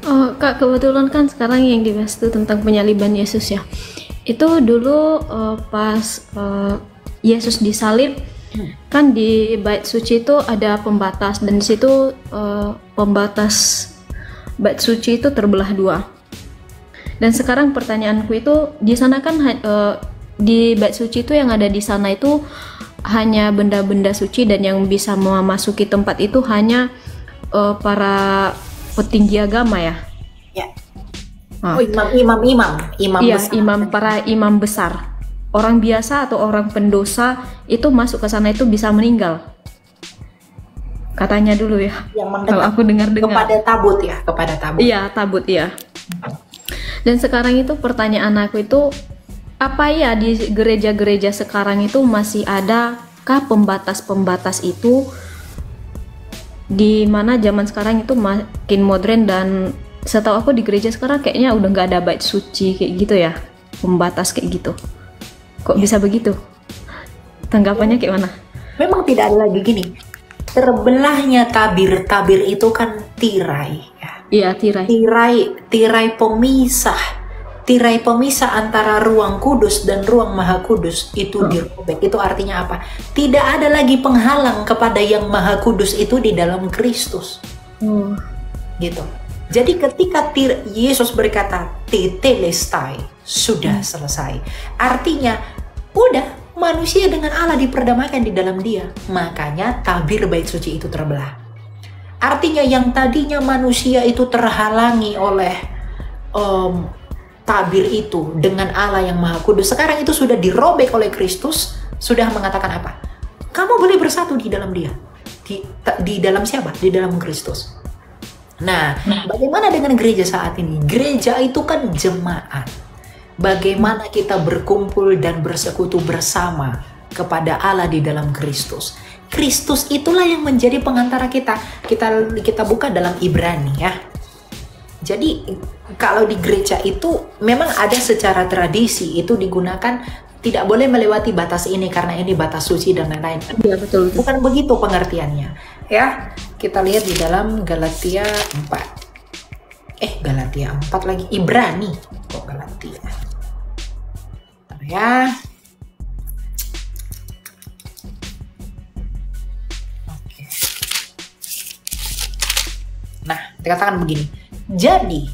Oh, Kak, kebetulan kan sekarang yang dibahas itu tentang penyaliban Yesus ya. Itu dulu pas Yesus disalib, kan di bait suci itu ada pembatas dan di situ pembatas bait suci itu terbelah dua. Dan sekarang pertanyaanku itu di sana kan di bait suci itu yang ada di sana itu hanya benda-benda suci dan yang bisa memasuki tempat itu hanya para petinggi agama ya. Ya. Nah, Oh, imam iya, besar. para imam besar. Orang biasa atau orang pendosa itu masuk ke sana itu bisa meninggal. Katanya dulu ya. Yang Kalau mendekat aku dengar-dengar. kepada tabut ya, kepada tabut. Iya, tabut ya. Dan sekarang itu pertanyaan aku itu apa ya di gereja-gereja sekarang itu masih adakah pembatas-pembatas itu di mana zaman sekarang itu makin modern dan setahu aku di gereja sekarang kayaknya udah nggak ada bait suci kayak gitu ya, pembatas kayak gitu. Kok bisa begitu? Tanggapannya kayak mana? Memang tidak ada lagi gini. Terbelahnya tabir itu kan tirai ya. Iya, tirai. Tirai pemisah. Tirai pemisah antara ruang kudus dan ruang maha kudus itu dirobek. Itu artinya apa? Tidak ada lagi penghalang kepada yang maha kudus itu di dalam Kristus. Oh, Gitu. Jadi ketika Yesus berkata tetelestai, sudah selesai. Artinya udah manusia dengan Allah diperdamaikan di dalam dia. Makanya tabir bait suci itu terbelah. Artinya yang tadinya manusia itu terhalangi oleh tabir itu dengan Allah yang Maha Kudus, sekarang itu sudah dirobek oleh Kristus, sudah mengatakan apa? Kamu boleh bersatu di dalam dia. Di dalam siapa? Di dalam Kristus. Nah, bagaimana dengan gereja saat ini? Gereja itu kan jemaat. Bagaimana kita berkumpul dan bersekutu bersama kepada Allah di dalam Kristus. Kristus itulah yang menjadi pengantara kita. Kita buka dalam Ibrani ya. Jadi kalau di gereja itu memang ada secara tradisi itu digunakan tidak boleh melewati batas ini karena ini batas suci dan lain-lain. iya betul. Bukan begitu pengertiannya. Ya, kita lihat di dalam Galatia 4. Galatia 4 lagi. Ibrani. Kok Galatia? Bentar ya. Oke. Nah, dikatakan begini. Jadi,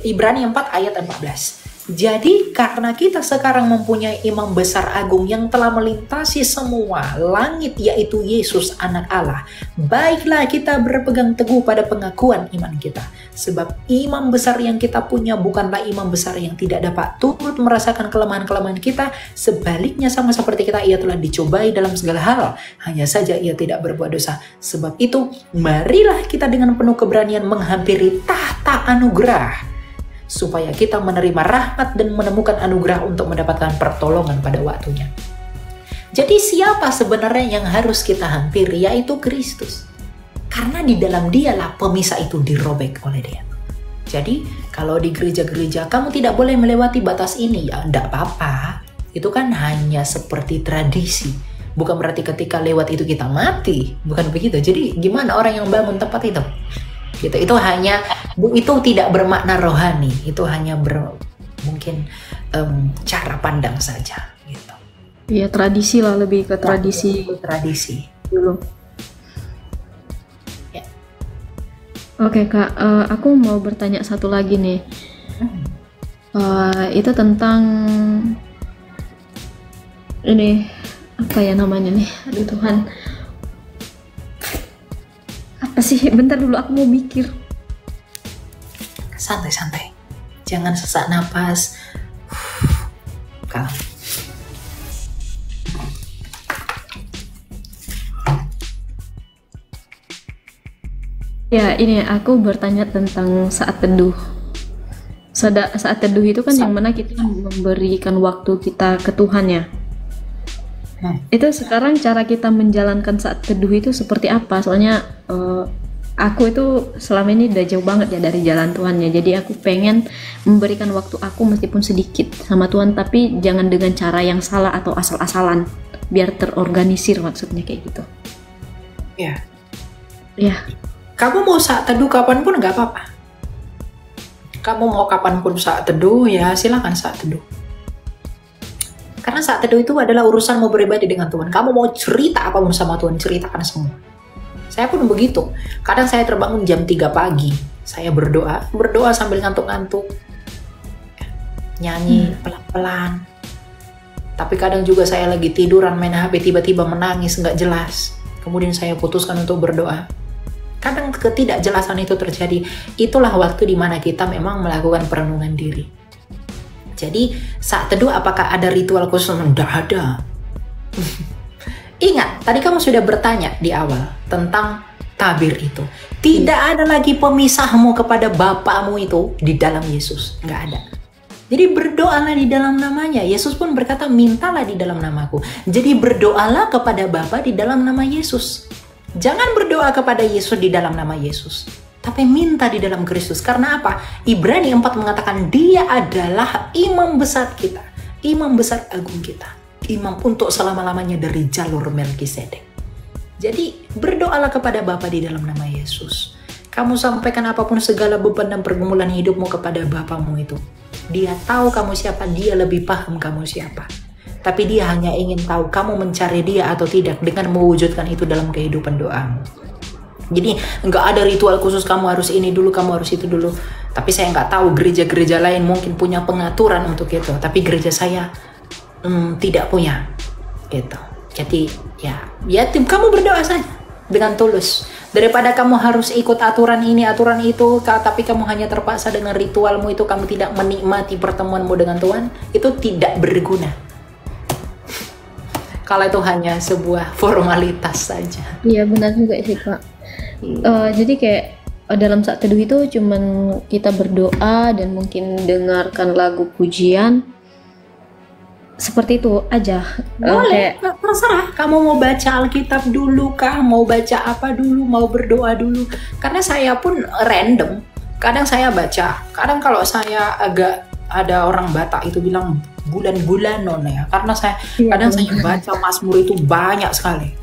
Ibrani 4 ayat 14. Jadi karena kita sekarang mempunyai imam besar agung yang telah melintasi semua langit yaitu Yesus anak Allah, baiklah kita berpegang teguh pada pengakuan iman kita. Sebab imam besar yang kita punya bukanlah imam besar yang tidak dapat turut merasakan kelemahan-kelemahan kita. Sebaliknya sama seperti kita, ia telah dicobai dalam segala hal. Hanya saja ia tidak berbuat dosa. Sebab itu marilah kita dengan penuh keberanian menghampiri tahta anugerah, supaya kita menerima rahmat dan menemukan anugerah untuk mendapatkan pertolongan pada waktunya. Jadi siapa sebenarnya yang harus kita hampiri? Yaitu Kristus. Karena di dalam dialah pemisah itu dirobek oleh dia. Jadi kalau di gereja-gereja kamu tidak boleh melewati batas ini, ya enggak apa-apa. Itu kan hanya seperti tradisi. Bukan berarti ketika lewat itu kita mati. Bukan begitu. Jadi gimana orang yang bangun tempat itu? Gitu. Itu hanya, itu tidak bermakna rohani, itu hanya mungkin cara pandang saja gitu. Iya, tradisi lah, lebih ke tradisi dulu. Ya. Oke Kak, aku mau bertanya satu lagi nih. Itu tentang ini apa ya namanya nih? Aduh Tuhan. Apa sih? Bentar dulu, aku mau mikir. Santai-santai, jangan sesak napas. Kalem. Ya, ini aku bertanya tentang saat teduh. Saat teduh itu kan yang mana kita memberikan waktu kita ke Tuhan ya. Itu sekarang cara kita menjalankan saat teduh itu seperti apa? Soalnya aku itu selama ini udah jauh banget ya dari jalan Tuhan ya. Jadi aku pengen memberikan waktu aku meskipun sedikit sama Tuhan, tapi jangan dengan cara yang salah atau asal-asalan. Biar terorganisir, maksudnya kayak gitu. Ya. Ya. Kamu mau saat teduh kapanpun nggak apa-apa. Kamu mau kapanpun saat teduh, ya silakan saat teduh. Karena saat teduh itu adalah urusanmu pribadi dengan Tuhan. Kamu mau cerita apapun sama Tuhan, ceritakan semua. Saya pun begitu. Kadang saya terbangun jam 3 pagi. Saya berdoa sambil ngantuk-ngantuk. Nyanyi pelan-pelan. Tapi kadang juga saya lagi tiduran main HP, tiba-tiba menangis nggak jelas. Kemudian saya putuskan untuk berdoa. Kadang ketidakjelasan itu terjadi. Itulah waktu dimana kita memang melakukan perenungan diri. Jadi saat teduh apakah ada ritual khusus? Tidak ada. Ingat, tadi kamu sudah bertanya di awal tentang tabir itu. Tidak ada lagi pemisahmu kepada Bapakmu itu di dalam Yesus. Nggak ada. Jadi berdoalah di dalam namanya. Yesus pun berkata, mintalah di dalam namaku. Jadi berdoalah kepada Bapa di dalam nama Yesus. Jangan berdoa kepada Yesus di dalam nama Yesus, tapi minta di dalam Kristus. Karena apa? Ibrani 4 mengatakan dia adalah imam besar kita, imam besar agung kita, imam untuk selama-lamanya dari jalur Melkisedek. Jadi berdoalah kepada Bapa di dalam nama Yesus. Kamu sampaikan apapun segala beban dan pergumulan hidupmu kepada Bapamu itu. Dia tahu kamu siapa, dia lebih paham kamu siapa. Tapi dia hanya ingin tahu kamu mencari dia atau tidak dengan mewujudkan itu dalam kehidupan doamu. Jadi nggak ada ritual khusus kamu harus ini dulu, kamu harus itu dulu. Tapi saya nggak tahu gereja-gereja lain mungkin punya pengaturan untuk itu. Tapi gereja saya tidak punya gitu. Jadi ya kamu berdoa saja dengan tulus. Daripada kamu harus ikut aturan ini, aturan itu, tapi kamu hanya terpaksa dengan ritualmu itu, kamu tidak menikmati pertemuanmu dengan Tuhan, itu tidak berguna. Kalau itu hanya sebuah formalitas saja. Iya benar juga sih Kak. Jadi kayak dalam saat teduh itu cuman kita berdoa dan mungkin dengarkan lagu pujian. Seperti itu aja. Boleh, terserah. Kamu mau baca Alkitab dulu kah? Mau baca apa dulu? Mau berdoa dulu? Karena saya pun random. Kadang saya baca. Kadang kalau saya agak ada orang Batak itu bilang bulan-bulanon ya. Karena saya kadang saya baca Mazmur itu banyak sekali.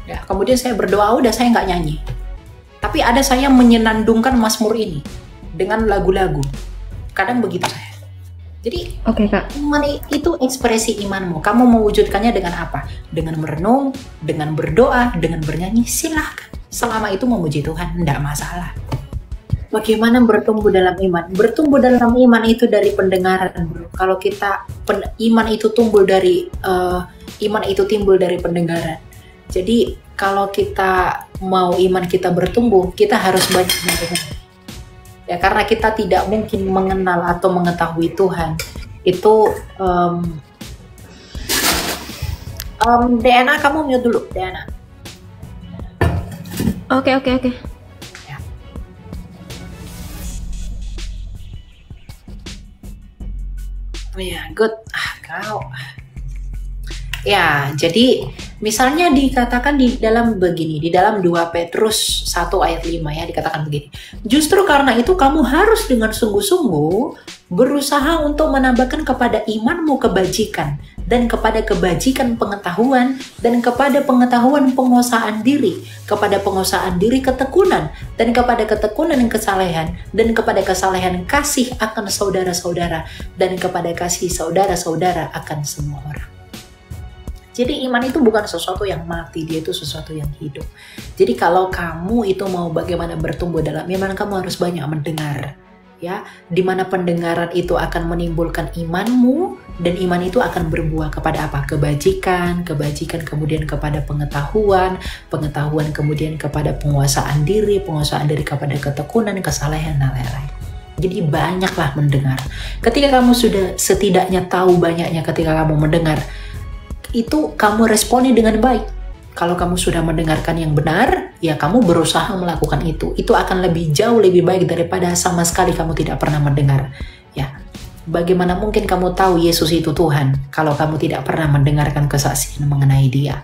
Ya, kemudian saya berdoa, udah saya nggak nyanyi. Tapi ada saya menyenandungkan Mazmur ini dengan lagu-lagu. Kadang begitu saya. Jadi, Kak. Iman itu ekspresi imanmu. Kamu mewujudkannya dengan apa? Dengan merenung, dengan berdoa, dengan bernyanyi, silahkan. Selama itu memuji Tuhan, tidak masalah. Bagaimana bertumbuh dalam iman? Bertumbuh dalam iman itu dari pendengaran, bro. Kalau kita iman itu timbul dari pendengaran. Jadi kalau kita mau iman kita bertumbuh, kita harus banyak mendengar. Ya, karena kita tidak mungkin mengenal atau mengetahui Tuhan. Itu DNA kamu mute dulu, DNA. Oke. Ya. Oh ya, good. Kau. Ya, jadi misalnya dikatakan di dalam 2 Petrus 1 ayat 5 ya, dikatakan begini. Justru karena itu kamu harus dengan sungguh-sungguh berusaha untuk menambahkan kepada imanmu kebajikan, dan kepada kebajikan pengetahuan, dan kepada pengetahuan penguasaan diri, kepada penguasaan diri ketekunan, dan kepada ketekunan kesalehan, dan kepada kesalehan kasih akan saudara-saudara, dan kepada kasih saudara-saudara akan semua orang. Jadi iman itu bukan sesuatu yang mati, dia itu sesuatu yang hidup. Jadi kalau kamu itu mau bagaimana bertumbuh dalam iman, kamu harus banyak mendengar. Ya, di mana pendengaran itu akan menimbulkan imanmu, dan iman itu akan berbuah kepada apa? Kebajikan kemudian kepada pengetahuan kemudian kepada penguasaan diri kepada ketekunan, kesalehan, dan lain-lain. Jadi banyaklah mendengar. Ketika kamu sudah setidaknya tahu banyaknya, ketika kamu mendengar, itu kamu responi dengan baik. Kalau kamu sudah mendengarkan yang benar, ya kamu berusaha melakukan itu. Itu akan jauh lebih baik daripada sama sekali kamu tidak pernah mendengar. Ya, bagaimana mungkin kamu tahu Yesus itu Tuhan kalau kamu tidak pernah mendengarkan kesaksian mengenai Dia,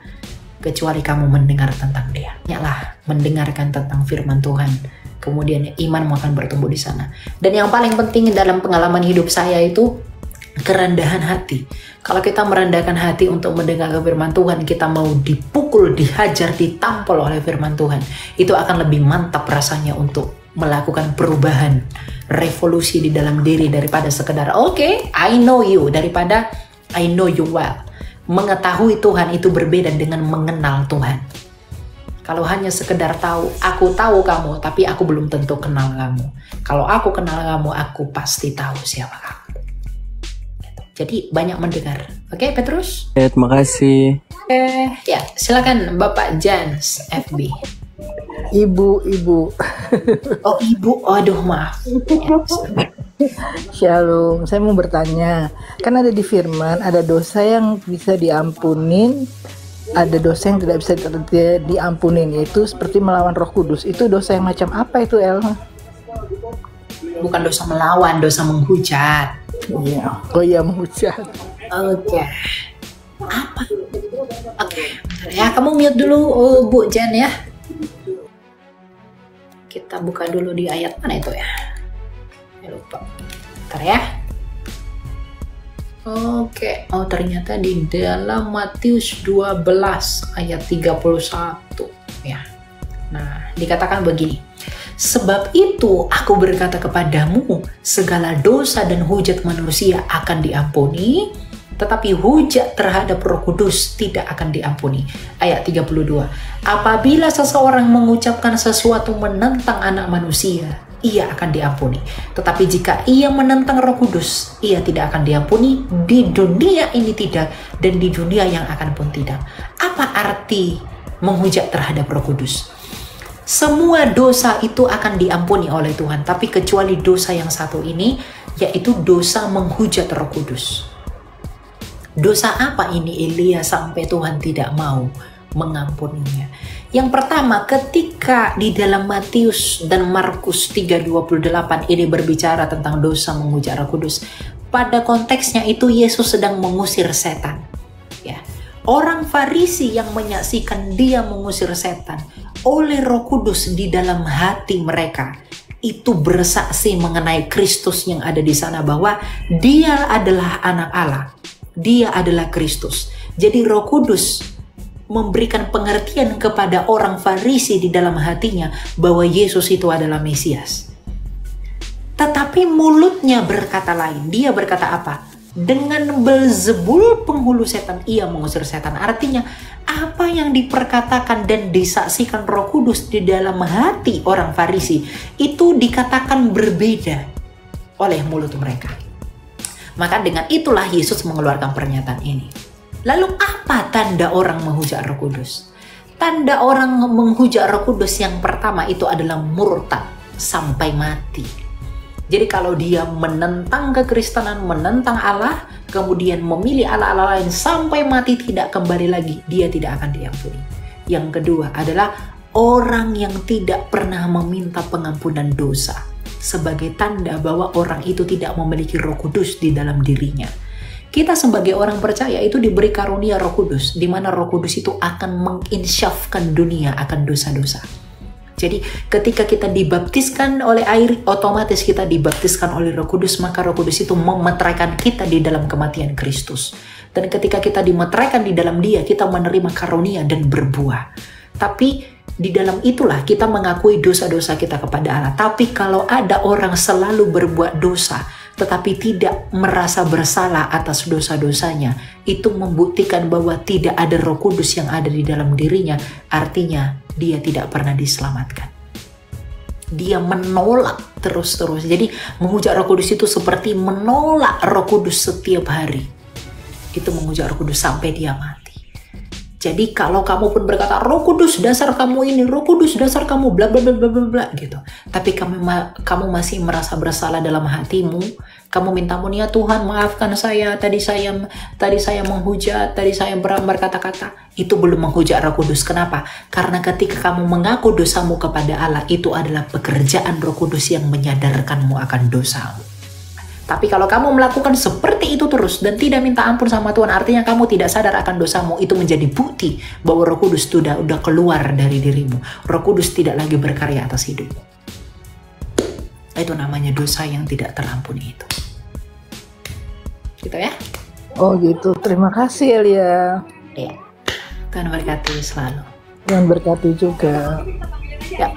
kecuali kamu mendengar tentang Dia. Banyaklah mendengarkan tentang firman Tuhan. Kemudian imanmu akan bertumbuh di sana. Dan yang paling penting dalam pengalaman hidup saya itu kerendahan hati. Kalau kita merendahkan hati untuk mendengar firman Tuhan, kita mau dipukul, dihajar, ditampol oleh firman Tuhan, itu akan lebih mantap rasanya untuk melakukan perubahan, revolusi di dalam diri daripada sekedar oke, I know you, daripada I know you well. Mengetahui Tuhan itu berbeda dengan mengenal Tuhan. Kalau hanya sekedar tahu, aku tahu kamu, tapi aku belum tentu kenal kamu. Kalau aku kenal kamu, aku pasti tahu siapa kamu. Jadi banyak mendengar. Oke, Petrus? Terima kasih. Ya, silakan Bapak Jans FB. Ibu. Oh, ibu. Aduh, maaf. Shalom, saya mau bertanya. Kan ada di firman, ada dosa yang bisa diampunin, ada dosa yang tidak bisa diampunin, yaitu seperti melawan Roh Kudus. Itu dosa yang macam apa itu, El? Bukan dosa melawan, dosa menghujat. Iya. Oh iya, menghujat. Oke. Apa? Oke. Ya, kamu mute dulu, Bu Jan ya. Kita buka dulu di ayat mana itu ya? Lupa. Bentar ya. Oke. Oh, ternyata di dalam Matius 12 ayat 31 ya. Nah, dikatakan begini. Sebab itu aku berkata kepadamu, segala dosa dan hujat manusia akan diampuni, tetapi hujat terhadap Roh Kudus tidak akan diampuni. Ayat 32. Apabila seseorang mengucapkan sesuatu menentang anak manusia, ia akan diampuni. Tetapi jika ia menentang Roh Kudus, ia tidak akan diampuni, di dunia ini tidak, dan di dunia yang akan pun tidak. Apa arti menghujat terhadap Roh Kudus? Semua dosa itu akan diampuni oleh Tuhan, tapi kecuali dosa yang satu ini, yaitu dosa menghujat Roh Kudus. Dosa apa ini Elia sampai Tuhan tidak mau mengampuninya? Yang pertama, ketika di dalam Matius dan Markus 3:28 ini berbicara tentang dosa menghujat Roh Kudus, pada konteksnya itu Yesus sedang mengusir setan. Ya. Orang Farisi yang menyaksikan dia mengusir setan oleh Roh Kudus di dalam hati mereka, itu bersaksi mengenai Kristus yang ada di sana, bahwa dia adalah anak Allah, dia adalah Kristus. Jadi Roh Kudus memberikan pengertian kepada orang Farisi di dalam hatinya bahwa Yesus itu adalah Mesias. Tetapi mulutnya berkata lain. Dia berkata apa? Dengan Belzebul penghulu setan ia mengusir setan. Artinya apa yang diperkatakan dan disaksikan Roh Kudus di dalam hati orang Farisi itu dikatakan berbeda oleh mulut mereka. Maka dengan itulah Yesus mengeluarkan pernyataan ini. Lalu apa tanda orang menghujat Roh Kudus? Tanda orang menghujat Roh Kudus yang pertama itu adalah murtad sampai mati. Jadi kalau dia menentang kekristenan, menentang Allah, kemudian memilih Allah-Allah lain sampai mati tidak kembali lagi, dia tidak akan diampuni. Yang kedua adalah orang yang tidak pernah meminta pengampunan dosa, sebagai tanda bahwa orang itu tidak memiliki Roh Kudus di dalam dirinya. Kita sebagai orang percaya itu diberi karunia Roh Kudus, di mana Roh Kudus itu akan menginsyafkan dunia akan dosa-dosa. Jadi ketika kita dibaptiskan oleh air, otomatis kita dibaptiskan oleh Roh Kudus, maka Roh Kudus itu memeteraikan kita di dalam kematian Kristus. Dan ketika kita dimeteraikan di dalam Dia, kita menerima karunia dan berbuah. Tapi di dalam itulah kita mengakui dosa-dosa kita kepada Allah. Tapi kalau ada orang selalu berbuat dosa, tetapi tidak merasa bersalah atas dosa-dosanya, itu membuktikan bahwa tidak ada Roh Kudus yang ada di dalam dirinya. Artinya dia tidak pernah diselamatkan. Dia menolak terus-terus. Jadi menghujat Roh Kudus itu seperti menolak Roh Kudus setiap hari. Itu menghujat Roh Kudus sampai dia mati. Jadi kalau kamu pun berkata, Roh Kudus dasar kamu ini, Roh Kudus dasar kamu bla bla bla bla bla gitu. Tapi kamu masih merasa bersalah dalam hatimu. Kamu minta ampun, ya Tuhan maafkan saya, tadi saya menghujat, tadi saya berkata-kata. Itu belum menghujat Roh Kudus. Kenapa? Karena ketika kamu mengaku dosamu kepada Allah, itu adalah pekerjaan Roh Kudus yang menyadarkanmu akan dosamu. Tapi kalau kamu melakukan seperti itu terus dan tidak minta ampun sama Tuhan, artinya kamu tidak sadar akan dosamu, itu menjadi bukti bahwa Roh Kudus sudah keluar dari dirimu. Roh Kudus tidak lagi berkarya atas hidupmu. Itu namanya dosa yang tidak terampuni itu. Gitu ya? Oh gitu, terima kasih Elia. Ya. Tuhan berkati selalu. Tuhan berkati juga. Ya.